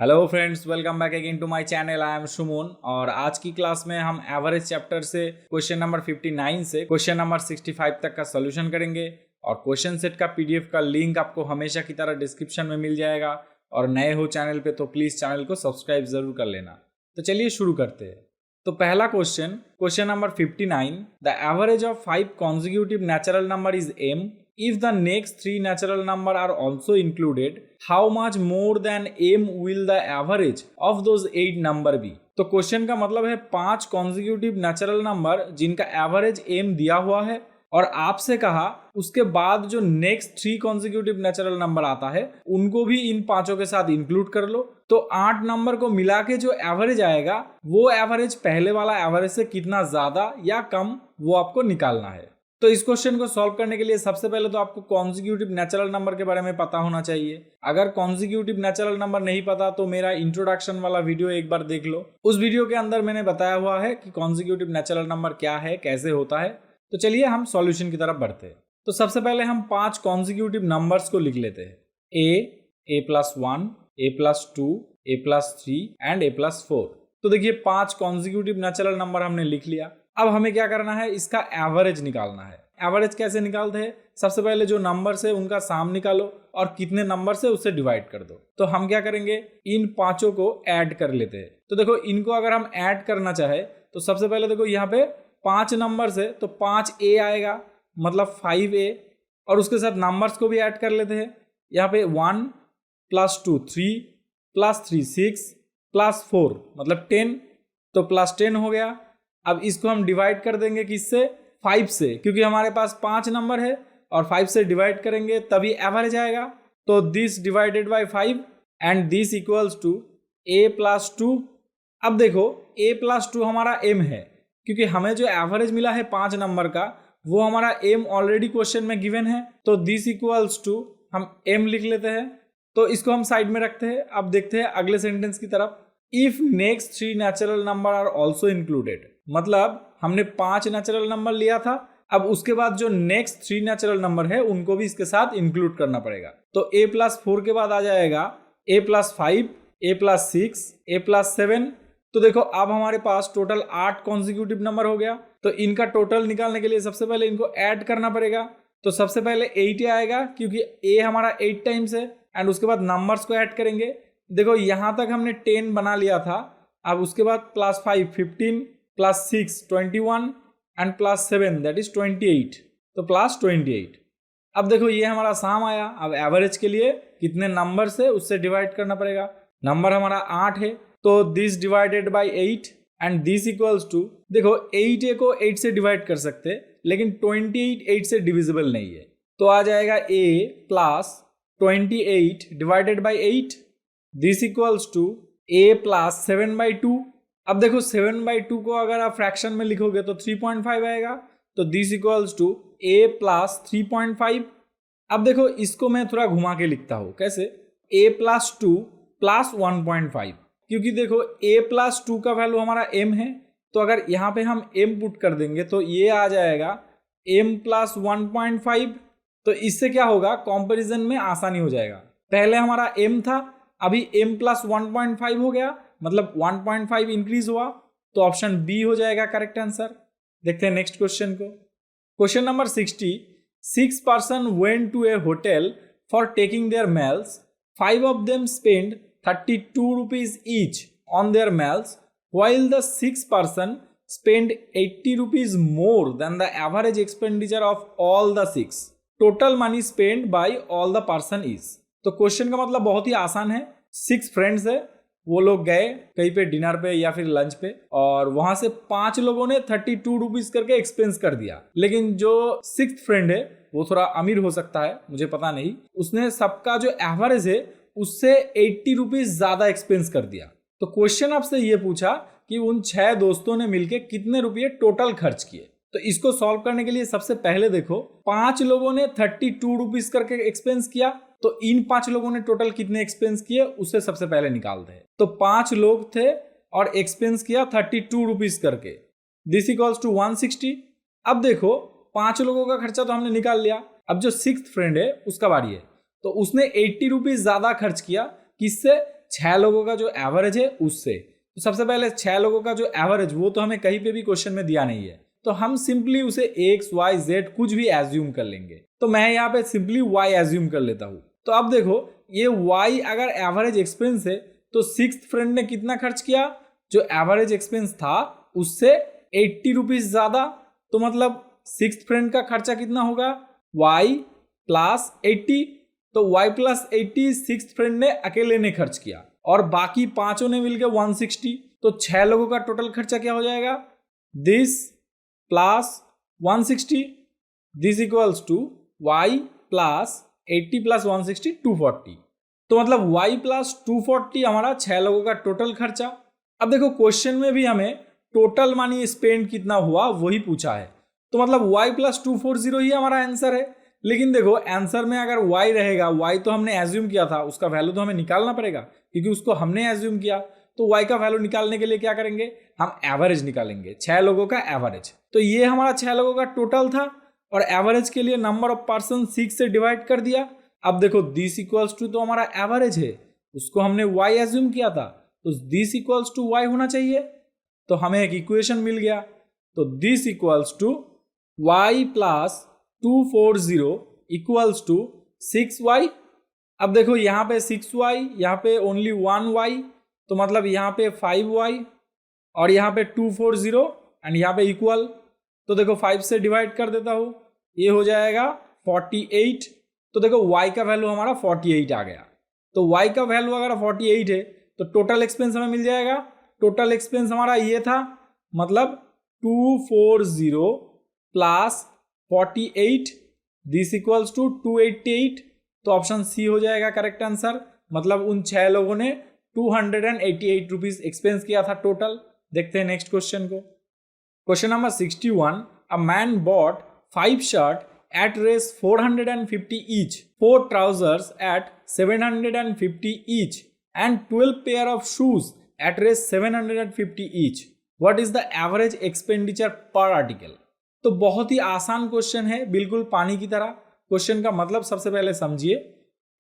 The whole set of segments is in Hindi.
Hello friends, welcome back again to my channel. I am Suman और आज की क्लास में हम एवरेज चैप्टर से क्वेश्चन नंबर 59 से क्वेश्चन नंबर 65 तक का सॉल्यूशन करेंगे। और क्वेश्चन सेट का पीडीएफ का लिंक आपको हमेशा की तरह डिस्क्रिप्शन में मिल जाएगा। और नए हो चैनल पे तो प्लीज चैनल को सब्सक्राइब जरूर कर लेना। तो चलिए शुरू करते हैं। तो पहला question number 59, the average of 5 consecutive natural number is m. If the next 3 natural number are also included, how much more than m will the average of those 8 number be? तो क्वेश्चन का मतलब है 5 कॉन्जिक्यूटिव नेचुरल नंबर जिनका एवरेज m दिया हुआ है और आपसे कहा उसके बाद जो नेक्स्ट 3 कॉन्जिक्यूटिव नेचुरल नंबर आता है उनको भी इन पांचों के साथ इंक्लूड कर लो। तो 8 नंबर को मिला के जो एवरेज आएगा वो एवरेज पहले वाला एवरेज से कितना ज्यादा या कम वो आपको निकालना है। तो इस क्वेश्चन को सॉल्व करने के लिए सबसे पहले तो आपको कॉन्जिक्यूटिव नेचुरल नंबर के बारे में पता होना चाहिए। अगर कॉन्जिक्यूटिव नेचुरल नंबर नहीं पता तो मेरा इंट्रोडक्शन वाला वीडियो एक बार देख लो। उस वीडियो के अंदर मैंने बताया हुआ है कि कॉन्जिक्यूटिव नेचुरल नंबर क्या है, कैसे होता है। तो चलिए हम सॉल्यूशन की तरफ बढ़ते हैं। तो सबसे पहले हम 5 कॉन्जिक्यूटिव नंबर्स को लिख लेते हैं। a+1, a+2, a+3 and a+4। तो देखिए 5 कॉन्जिक्यूटिव नेचुरल नंबर हमने लिख लिया। अब हमें क्या करना है, इसका एवरेज निकालना है। एवरेज कैसे निकालते हैं? सबसे पहले जो नंबर्स है उनका साम निकालो और कितने नंबर से उससे डिवाइड कर दो। तो हम क्या करेंगे, इन पांचों को ऐड कर लेते हैं। तो देखो इनको अगर हम ऐड करना चाहे तो सबसे पहले देखो यहाँ पे 5 नंबर से तो 5a आएगा, मतलब 5a। और उसके साथ नंबर्स को भी ऐड कर लेते हैं। यहाँ पे 1 + 2 3 + 3 6 + 4 मतलब 10, तो +10 हो गया। अब इसको हम डिवाइड कर देंगे किससे, 5 से, क्योंकि हमारे पास 5 नंबर है और 5 से डिवाइड करेंगे तभी एवरेज आएगा। तो this divided by 5 and this equals to a+2। अब देखो a+2 हमारा m है, क्योंकि हमें जो एवरेज मिला है 5 नंबर का वो हमारा m ऑलरेडी क्वेश्चन में गिवन है। तो दिस इक्वल्स टू हम m लिख लेते हैं। तो इसको हम साइड में रखते हैं। अब देखते हैं अगले सेंटेंस की तरफ। If next 3 natural number are also included, मतलब हमने 5 नेचुरल नंबर लिया था, अब उसके बाद जो नेक्स्ट 3 नेचुरल नंबर है उनको भी इसके साथ इंक्लूड करना पड़ेगा। तो a+4 के बाद आ जाएगा a+5, a+6, a+7। तो देखो अब हमारे पास टोटल 8 कॉन्जिक्यूटिव नंबर हो गया। तो इनका टोटल निकालने के लिए सबसे पहले इनको ऐड करना पड़ेगा। तो सबसे पहले 8 आएगा, क्योंकि a हमारा 8 टाइम्स है। एंड उसके बाद नंबर्स को ऐड करेंगे। देखो यहां तक हमने 10 बना लिया था। अब उसके बाद +5 15 +6 21 एंड +7 दैट इज 28, तो +28। अब देखो ये हमारा साम आया। अब एवरेज के लिए कितने नंबर से उससे डिवाइड करना पड़ेगा। नंबर हमारा 8 है, तो this divided by 8 and this equals to, देखो 8a को 8 से डिवाइड कर सकते हैं, लेकिन 28 8 से डिविजिबल नहीं है। तो आ जाएगा a + 28 divided by 8, this equals to a + 7/2। अब देखो 7/2 को अगर आप फ्रैक्शन में लिखोगे तो 3.5 आएगा। तो दिस इक्वल्स टू a + 3.5। अब देखो इसको मैं थोड़ा घुमा के लिखता हूँ। कैसे? a + 2 + 1.5, क्योंकि देखो a + 2 का वैल्यू हमारा m है। तो अगर यहाँ पे हम m पुट कर देंगे तो ये आ जाएगा m + 1.5। तो इससे क्या होगा, कंपैरिजन में आसानी हो जाएगा। पहले हमारा m था, अभी m + 1.5 हो गया, मतलब 1.5 इंक्रीज हुआ। तो ऑप्शन बी हो जाएगा करेक्ट आंसर। देखते हैं नेक्स्ट क्वेश्चन को। Question number 60, 6 person went to a hotel for taking their meals. 5 of them spent 32 rupees each on their meals, while the 6th person spent 80 rupees more than the average expenditure of all the 6. Total money spent by all the person is. तो क्वेश्चन का मतलब बहुत ही आसान है। 6 फ्रेंड्स है, वो लोग गए कहीं पे डिनर पे या फिर लंच पे, और वहां से 5 लोगों ने 32 रुपीज करके एक्सपेंस कर दिया। लेकिन जो 6th फ्रेंड है वो थोड़ा अमीर हो सकता है, मुझे पता नहीं, उसने सबका जो एवरेज है उससे 80 रुपीज ज्यादा एक्सपेंस कर दिया। तो क्वेश्चन आपसे ये पूछा कि उन 6 दोस्तों ने मिलके कितने रुपये टोटल खर्च किए। तो इसको सॉल्व करने के लिए सबसे पहले देखो 5 लोगों ने 32 रुपीज करके एक्सपेंस किया, तो इन 5 लोगों ने टोटल कितने एक्सपेंस किए उससे सबसे पहले निकालते हैं। तो 5 लोग थे और एक्सपेंस किया 32 रुपीज करके, दिस इक्वल्स टू 160। अब देखो 5 लोगों का खर्चा तो हमने निकाल लिया। अब जो 6th फ्रेंड है उसका बारी है, तो उसने 80 रुपीज ज्यादा खर्च किया, किससे? 6 लोगों का जो एवरेज है उससे। तो सबसे पहले 6 लोगों का जो एवरेज वो तो हमें कहीं पे भी क्वेश्चन में दिया नहीं है, तो हम सिंपली उसे x y z कुछ भी एज्यूम कर लेंगे। तो मैं यहाँ पे सिंपली y एज्यूम कर लेता हूँ। तो अब देखो ये y अगर एवरेज एक्सपेंस है तो सिक्स्थ फ्रेंड ने कितना खर्च किया, जो एवरेज एक्सपेंस था उससे 80 रुपीज ज्यादा। तो मतलब सिक्स्थ फ्रेंड का खर्चा कितना होगा, y प्लस 80। तो y प्लस 80 सिक्स्थ फ्रेंड ने अकेले ने खर्च किया और बाकी पांचों ने मिलकर 160। तो 6 लोगों का टोटल खर्चा क्या हो जाएगा, this plus 160, this equals to y plus 80 प्लस 160 240। तो मतलब y प्लस 240 हमारा 6 लोगों का टोटल खर्चा। अब देखो क्वेश्चन में भी हमें टोटल मनी स्पेंड कितना हुआ वही पूछा है, तो मतलब y प्लस 240 ही हमारा आंसर है। लेकिन देखो आंसर में अगर y रहेगा, y तो हमने एज्यूम किया था, उसका वैल्यू तो हमें निकालना पड़ेगा क्योंकि उसको हमने एज्यूम किया। तो y का वैल्यू निकालने के लिए क्या करेंगे, हम एवरेज निकालेंगे, 6 लोगों का एवरेज। तो ये हमारा 6 लोगों का टोटल था और एवरेज के लिए नंबर ऑफ पर्सन 6 से डिवाइड कर दिया। अब देखो दिस इक्वल्स टू तो हमारा एवरेज है, उसको हमने y एज्यूम किया था, तो दिस इक्वल्स टू y होना चाहिए। तो हमें एक इक्वेशन मिल गया। तो this equals to y plus 240 equals to 6y। अब देखो यहाँ पे 6y, यहाँ पे ओनली 1y, तो मतलब यहाँ पे 5y और यहाँ पे 240 एंड यहाँ पे इक्वल। तो देखो 5 से डिवाइड कर देता हूँ, ये हो जाएगा 48। तो देखो y का वैल्यू हमारा 48 आ गया। तो y का वैल्यू अगर 48 है तो टोटल एक्सपेंस हमें मिल जाएगा। टोटल एक्सपेंस हमारा ये था, मतलब 240 प्लस 48 दिस इक्वल्स टू 288। तो ऑप्शन सी हो जाएगा करेक्ट आंसर। मतलब उन 6 लोगों ने 288 रुपीज एक्सपेंस किया था टोटल। देखते हैं नेक्स्ट क्वेश्चन को। Question number 61, a man bot 5 shirt at race 450 each, 4 trousers at 750 each and 12 pair of shoes at race 750 each. What is the average expenditure per article? तो बहुत ही आसान क्वेश्चन है, बिल्कुल पानी की तरह। क्वेश्चन का मतलब सबसे पहले समझिए,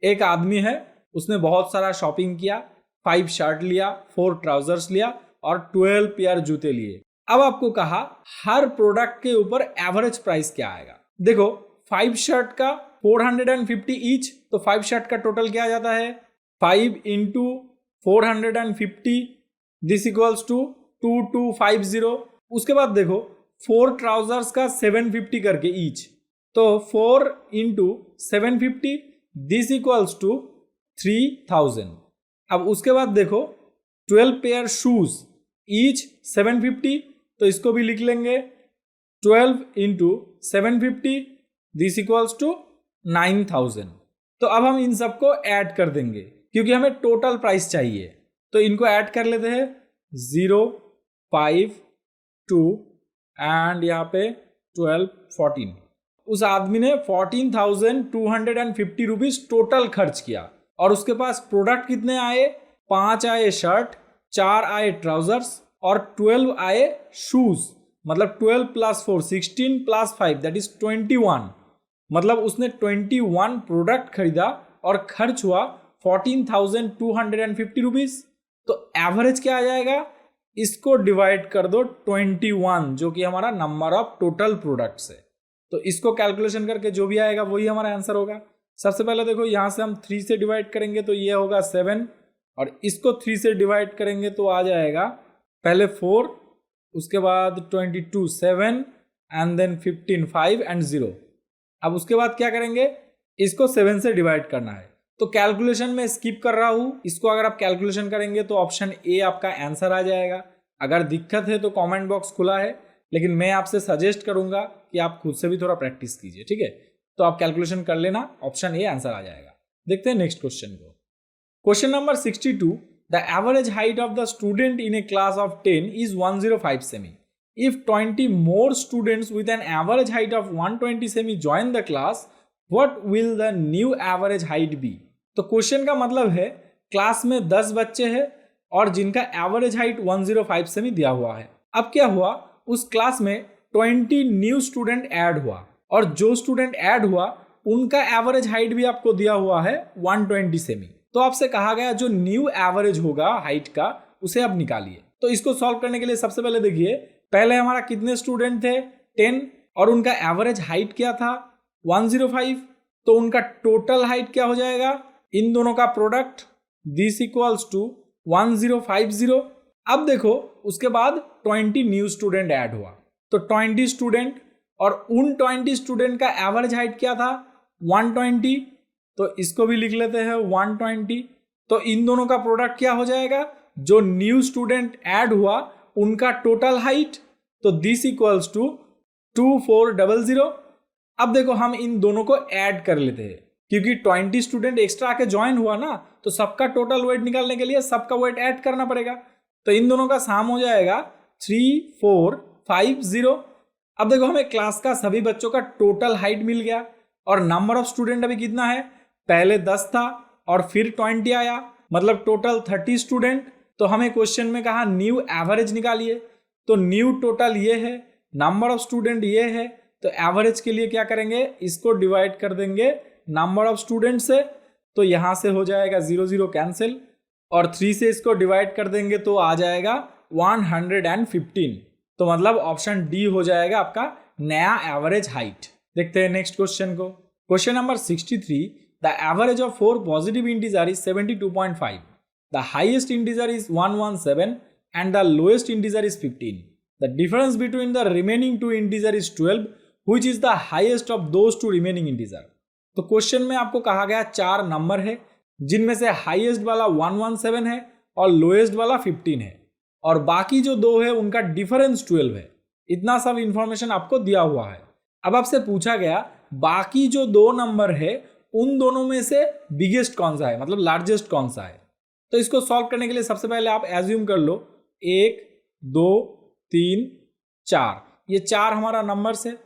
एक आदमी है, उसने बहुत सारा शॉपिंग किया, 5 शर्ट लिया, 4 ट्राउजर्स लिया और 12 पेयर जूते लिए। अब आपको कहा हर प्रोडक्ट के ऊपर एवरेज प्राइस क्या आएगा। देखो 5 शर्ट का 450 ईच, तो 5 शर्ट का टोटल क्या आ जाता है, 5 इंटू 450 दिस इक्वल्स टू 2250। उसके बाद देखो 4 ट्राउजर्स का 750 करके ईच, तो 4 इंटू 750 दिस इक्वल्स टू 3000। अब उसके बाद देखो 12 पेयर शूज ईच 750, तो इसको भी लिख लेंगे 12 इंटू 750 दिस इक्वल्स टू 9000। तो अब हम इन सबको ऐड कर देंगे क्योंकि हमें टोटल प्राइस चाहिए। तो इनको ऐड कर लेते हैं 0, 5, 2 एंड यहाँ पे 12, 14। उस आदमी ने 14,250 रुपीज टोटल खर्च किया और उसके पास प्रोडक्ट कितने आए, 5 आए शर्ट, 4 आए ट्राउजर्स और 12 आए शूज। मतलब 12 प्लस 4 16 प्लस 5 दैट इज 21। मतलब उसने 21 प्रोडक्ट खरीदा और खर्च हुआ 14,250 रुपीज। तो एवरेज क्या आ जाएगा, इसको डिवाइड कर दो 21 जो कि हमारा नंबर ऑफ टोटल प्रोडक्ट्स है। तो इसको कैलकुलेशन करके जो भी आएगा वही हमारा आंसर होगा। सबसे पहले देखो यहाँ से हम 3 से डिवाइड करेंगे तो ये होगा 7 और इसको 3 से डिवाइड करेंगे तो आ जाएगा पहले 4, उसके बाद 22 7 एंड देन 15 5 एंड 0। अब उसके बाद क्या करेंगे, इसको 7 से डिवाइड करना है। तो कैलकुलेशन में स्किप कर रहा हूं, इसको अगर आप कैलकुलेशन करेंगे तो ऑप्शन ए आपका आंसर आ जाएगा। अगर दिक्कत है तो कमेंट बॉक्स खुला है, लेकिन मैं आपसे सजेस्ट करूंगा कि आप खुद से भी थोड़ा प्रैक्टिस कीजिए, ठीक है। तो आप कैलकुलेशन कर लेना, ऑप्शन ए आंसर आ जाएगा। देखते हैं नेक्स्ट क्वेश्चन को। Question number 62, the average height of the student in A class of 10 is 105 semi. If 20 more students with an average height of 120 semi join the class, what will the new average height be? तो क्वेश्चन का मतलब है क्लास में 10 बच्चे हैं और जिनका एवरेज हाइट 105 सेमी दिया हुआ है। अब क्या हुआ, उस क्लास में 20 न्यू स्टूडेंट ऐड हुआ और जो स्टूडेंट ऐड हुआ उनका एवरेज हाइट भी आपको दिया हुआ है 120 सेमी। तो आपसे कहा गया जो न्यू एवरेज होगा हाइट का उसे आप निकालिए। तो इसको सॉल्व करने के लिए सबसे पहले देखिए, पहले हमारा कितने स्टूडेंट थे 10 और उनका एवरेज हाइट क्या था 105, तो उनका टोटल हाइट क्या हो जाएगा, इन दोनों का प्रोडक्ट दिस इक्वल्स टू 1050। अब देखो उसके बाद 20 न्यू स्टूडेंट ऐड हुआ, तो 20 स्टूडेंट और उन 20 स्टूडेंट का एवरेज हाइट क्या था 120, तो इसको भी लिख लेते हैं 120। तो इन दोनों का प्रोडक्ट क्या हो जाएगा, जो न्यू स्टूडेंट ऐड हुआ उनका टोटल हाइट, तो दिस इक्वल्स टू 2400। अब देखो हम इन दोनों को ऐड कर लेते हैं, क्योंकि 20 स्टूडेंट एक्स्ट्रा आके ज्वाइन हुआ ना, तो सबका टोटल वेट निकालने के लिए सबका वेट ऐड करना पड़ेगा। तो इन दोनों का साम हो जाएगा 3450। अब देखो हमें क्लास का सभी बच्चों का टोटल हाइट मिल गया और नंबर ऑफ स्टूडेंट अभी कितना है, पहले 10 था और फिर 20 आया, मतलब टोटल 30 स्टूडेंट। तो हमें क्वेश्चन में कहा न्यू एवरेज निकालिए, तो न्यू टोटल ये है, नंबर ऑफ स्टूडेंट ये है, तो एवरेज के लिए क्या करेंगे, इसको डिवाइड कर देंगे नंबर ऑफ स्टूडेंट से, तो यहां से हो जाएगा 0 0 कैंसिल, और 3 से इसको डिवाइड कर देंगे तो आ जाएगा 115। तो मतलब ऑप्शन डी हो जाएगा आपका नया एवरेज हाइट। देखते हैं नेक्स्ट क्वेश्चन को। Question number 63, the average of 4 positive integer is 72.5, the highest integer is 117 and the lowest integer is 15. The difference between the remaining two integer is 12, which is the highest of those two remaining integer. तो क्वेश्चन में आपको कहा गया 4 नंबर है, जिनमें से हाईएस्ट वाला 117 है और लोएस्ट वाला 15 है, और बाकी जो दो है उनका डिफरेंस 12 है। इतना सब इंफॉर्मेशन आपको दिया हुआ है। अब आपसे पूछा गया बाकी जो दो नंबर है उन दोनों में से बिगेस्ट कौन सा है, मतलब लार्जेस्ट कौन सा है। तो इसको सॉल्व करने के लिए सबसे पहले आप एज्यूम कर लो 1 2 3 4, ये 4 हमारा नंबर्स है,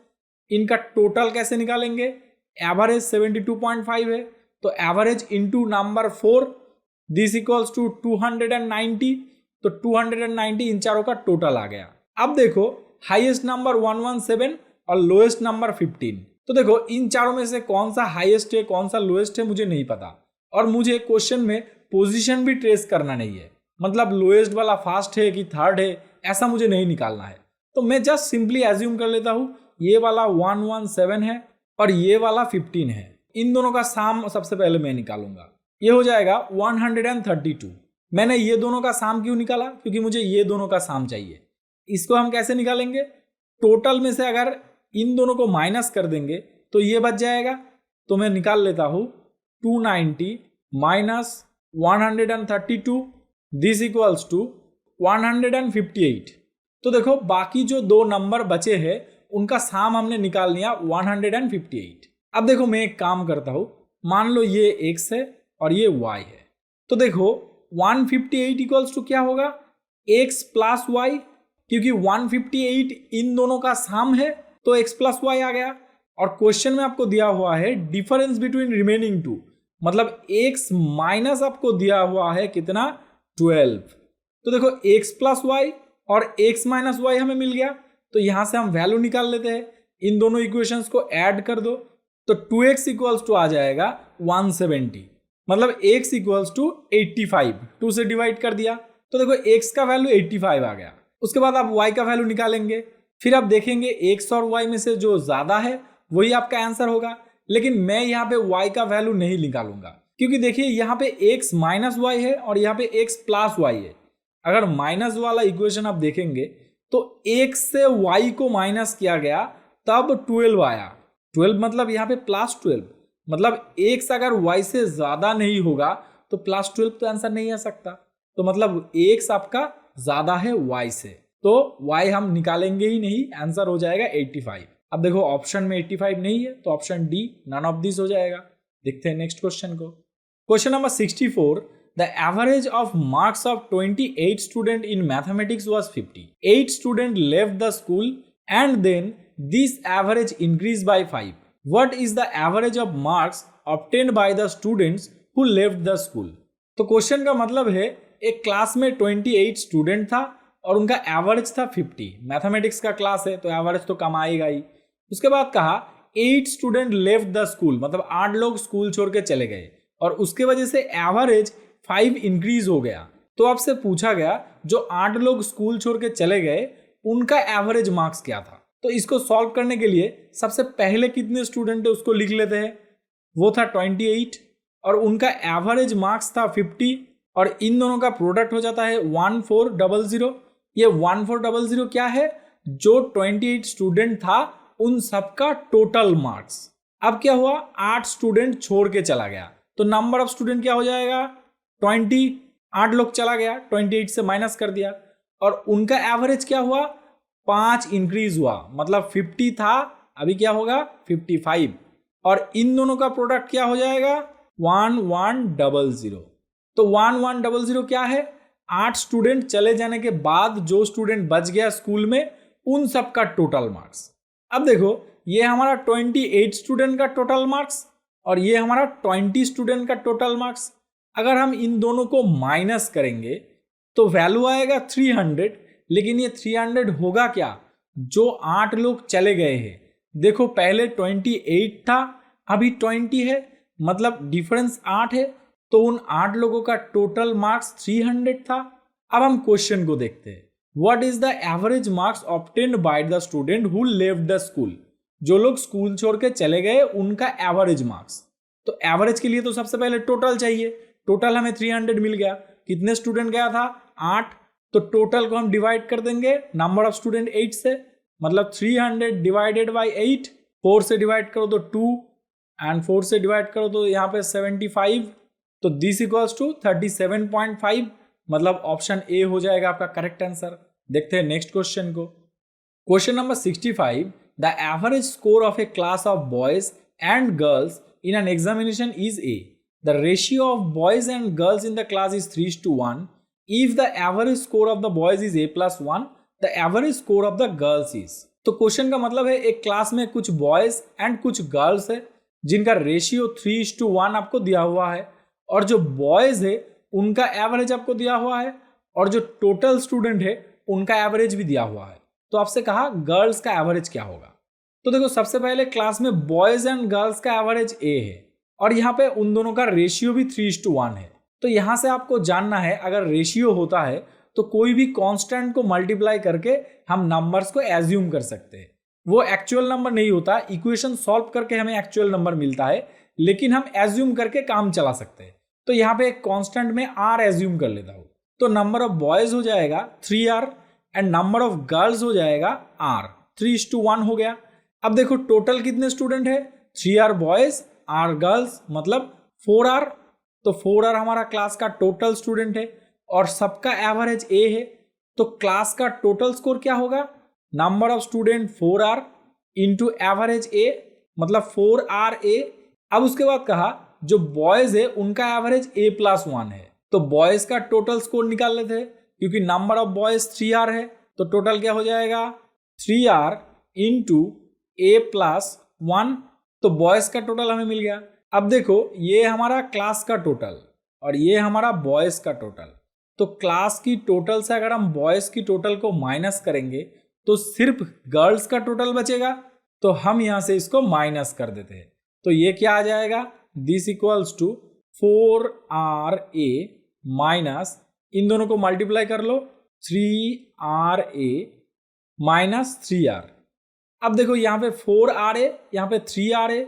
इनका टोटल कैसे निकालेंगे, एवरेज 72.5 है, तो average into number 4 this equals to 290, तो 290 इन चारों का टोटल आ गया। अब देखो हाईएस्ट नंबर 117 और लोएस्ट नंबर 15, तो देखो इन चारों में से कौन सा हाईएस्ट है कौन सा लोएस्ट है मुझे नहीं पता, और मुझे क्वेश्चन में पोजीशन भी ट्रेस करना नहीं है, मतलब लोएस्ट वाला फर्स्ट है कि थर्ड है ऐसा मुझे नहीं निकालना है। तो मैं जस्ट सिंपली एज्यूम कर लेता हूं ये वाला 117 है और ये वाला 15 है, इन दोनों का साम सबसे पहले मैं निकालूंगा, ये हो जाएगा 132। मैंने ये दोनों का साम क्यों निकाला, क्योंकि मुझे ये दोनों का साम चाहिए। इसको हम कैसे निकालेंगे, टोटल में से अगर इन दोनों को माइनस कर देंगे तो ये बच जाएगा, तो मैं निकाल लेता हूं 290 माइनस 132 दिस इक्वल्स टू 158। तो देखो बाकी जो दो नंबर बचे हैं उनका साम हमने निकाल लिया 158। अब देखो मैं एक काम करता हूं, मान लो ये x है और ये y है, तो देखो 158 इक्वल्स टू क्या होगा, x प्लस y, क्योंकि 158 इन दोनों का साम है तो x प्लस y आ गया। और क्वेश्चन में आपको दिया हुआ है डिफरेंस बिटवीन रिमेनिंग टू, मतलब x माइनस आपको दिया हुआ है कितना 12। तो देखो x प्लस वाई और x माइनस वाई हमें मिल गया, तो यहां से हम वैल्यू निकाल लेते हैं, इन दोनों इक्वेशंस को ऐड कर दो, तो 2x इक्वल्स टू आ जाएगा 170, मतलब x इक्वल्स टू 85, 2 से डिवाइड कर दिया, तो देखो x का वैल्यू 85 आ गया। उसके बाद आप y का वैल्यू निकालेंगे, फिर आप देखेंगे x और y में से जो ज्यादा है वही आपका आंसर होगा, लेकिन मैं यहाँ पे y का वैल्यू नहीं निकालूंगा, क्योंकि देखिए यहाँ पे x माइनस वाई है और यहाँ पे x प्लस वाई है। अगर माइनस वाला इक्वेशन आप देखेंगे तो x से y को माइनस किया गया तब 12 आया, 12 मतलब यहाँ पे प्लस 12, मतलब x अगर y से ज्यादा नहीं होगा तो प्लस 12 तो आंसर नहीं आ सकता, तो मतलब x आपका ज्यादा है y से, तो y हम निकालेंगे ही नहीं, आंसर हो जाएगा 85। अब देखो ऑप्शन में 85 नहीं है तो option D none of this हो जाएगा। देखते हैं नेक्स्ट क्वेश्चन को। Question number 64, the average of marks of 28 student in mathematics was 50। 8 student left the school and then this average increase by 5। What is the average of marks obtained by the students who left the school. तो क्वेश्चन का मतलब है एक क्लास में 28 स्टूडेंट था और उनका एवरेज था 50। मैथमेटिक्स का क्लास है तो एवरेज तो कम आएगा ही। उसके बाद कहा 8 स्टूडेंट लेफ्ट द स्कूल, मतलब 8 लोग स्कूल छोड़ के चले गए और उसके वजह से एवरेज 5 इंक्रीज हो गया। तो आपसे पूछा गया जो 8 लोग स्कूल छोड़ के चले गए उनका एवरेज मार्क्स क्या था। तो इसको सॉल्व करने के लिए सबसे पहले कितने स्टूडेंट है उसको लिख लेते हैं। वो था 28 और उनका एवरेज मार्क्स था 50 और इन दोनों का प्रोडक्ट हो जाता है 1400। ये 1400 क्या है, जो 28 स्टूडेंट था उन सबका टोटल मार्क्स। अब क्या हुआ, 8 स्टूडेंट छोड़ के चला गया तो नंबर ऑफ स्टूडेंट क्या हो जाएगा 20। 8 लोग चला गया, 28 से माइनस कर दिया और उनका एवरेज क्या हुआ 5 इंक्रीज हुआ, मतलब 50 था अभी क्या होगा 55 और इन दोनों का प्रोडक्ट क्या हो जाएगा 1100। तो 1100 क्या है, 8 स्टूडेंट चले जाने के बाद जो स्टूडेंट बच गया स्कूल में उन सब का टोटल मार्क्स। अब देखो ये हमारा 28 स्टूडेंट का टोटल मार्क्स और ये हमारा 20 स्टूडेंट का टोटल मार्क्स। अगर हम इन दोनों को माइनस करेंगे तो वैल्यू आएगा 300, लेकिन ये 300 होगा क्या, जो 8 लोग चले गए हैं। देखो पहले 28 था अभी 20 है, मतलब डिफरेंस 8 है, तो उन 8 लोगों का टोटल मार्क्स 300 था। अब हम क्वेश्चन को देखते हैं। What is the average marks obtained by the student who left the school. जो लोग स्कूल छोड़ के चले गए उनका एवरेज मार्क्स। तो एवरेज के लिए तो सबसे पहले टोटल चाहिए। टोटल हमें 300 मिल गया, कितने स्टूडेंट गया था 8, तो टोटल को हम डिवाइड कर देंगे नंबर ऑफ स्टूडेंट 8 से, मतलब 300 डिवाइडेड बाई 8। 4 से डिवाइड करो तो 2 एंड 4 से डिवाइड करो तो यहाँ पे 75, तो दिस इक्वल्स टू 37.5, मतलब ऑप्शन ए हो जाएगा आपका करेक्ट आंसर। देखते हैं नेक्स्ट क्वेश्चन को। Question number 65, the average score of A class of boys and girls in an examination is A. The ratio of boys and girls in the class is 3:1. If the average score of the boys is A+1, the average score of the girls is. तो क्वेश्चन का मतलब है एक क्लास में कुछ बॉयज एंड कुछ गर्ल्स है जिनका रेशियो 3:1 आपको दिया हुआ है और जो बॉयज है उनका एवरेज आपको दिया हुआ है और जो टोटल स्टूडेंट है उनका एवरेज भी दिया हुआ है। तो आपसे कहा गर्ल्स का एवरेज क्या होगा। तो देखो सबसे पहले क्लास में बॉयज एंड गर्ल्स का एवरेज ए है और यहाँ पे उन दोनों का रेशियो भी 3:1 है। तो यहाँ से आपको जानना है अगर रेशियो होता है तो कोई भी कांस्टेंट को मल्टीप्लाई करके हम नंबर्स को एज्यूम कर सकते हैं। वो एक्चुअल नंबर नहीं होता, इक्वेशन सॉल्व करके हमें एक्चुअल नंबर मिलता है, लेकिन हम एज्यूम करके काम चला सकते हैं। तो यहाँ पे एक कांस्टेंट में आर एज्यूम कर लेता हूँ, तो नंबर ऑफ बॉयज हो जाएगा 3R and number of girls हो जाएगा R। 3:1 हो गया। अब देखो टोटल कितने स्टूडेंट है, 3R बॉयज R गर्ल्स, मतलब 4R। तो 4R हमारा क्लास का टोटल स्टूडेंट है और सबका एवरेज A है, तो क्लास का टोटल स्कोर क्या होगा, number of student 4R into average A, मतलब 4RA। अब उसके बाद कहा जो बॉयज है उनका एवरेज A+1 है, तो बॉयज का टोटल स्कोर निकाल लेते हैं क्योंकि नंबर ऑफ बॉयज 3R है, तो टोटल क्या हो जाएगा 3R इंटू A+1, तो बॉयज का टोटल हमें मिल गया। अब देखो ये हमारा क्लास का टोटल और ये हमारा बॉयज का टोटल, तो क्लास की टोटल से अगर हम बॉयज की टोटल को माइनस करेंगे तो सिर्फ गर्ल्स का टोटल बचेगा, तो हम यहां से इसको माइनस कर देते हैं। तो ये क्या आ जाएगा, this equals to 4RA minus, इन दोनों को मल्टीप्लाई कर लो 3RA माइनस 3R। अब देखो यहाँ पे 4RA, यहाँ पे 3RA,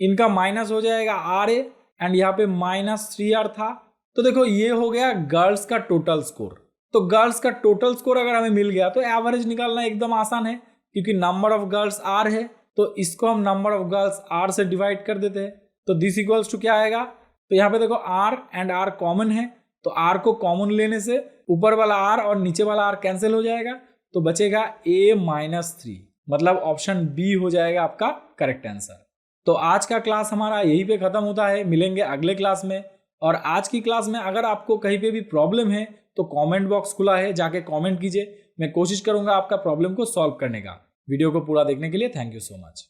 इनका माइनस हो जाएगा RA एंड यहाँ पे माइनस 3R था। तो देखो ये हो गया गर्ल्स का टोटल स्कोर। तो गर्ल्स का टोटल स्कोर अगर हमें मिल गया तो एवरेज निकालना एकदम आसान है क्योंकि नंबर ऑफ गर्ल्स R है, तो इसको हम नंबर ऑफ गर्ल्स R से डिवाइड कर देते हैं। तो दिस इक्वल्स टू क्या आएगा, तो यहाँ पे देखो R एंड R कॉमन है, तो R को कॉमन लेने से ऊपर वाला R और नीचे वाला R कैंसिल हो जाएगा, तो बचेगा A-3, मतलब ऑप्शन बी हो जाएगा आपका करेक्ट आंसर। तो आज का क्लास हमारा यहीं पे खत्म होता है, मिलेंगे अगले क्लास में। और आज की क्लास में अगर आपको कहीं पे भी प्रॉब्लम है तो कमेंट बॉक्स खुला है, जाके कमेंट कीजिए, मैं कोशिश करूंगा आपका प्रॉब्लम को सॉल्व करने का। वीडियो को पूरा देखने के लिए थैंक यू सो मच।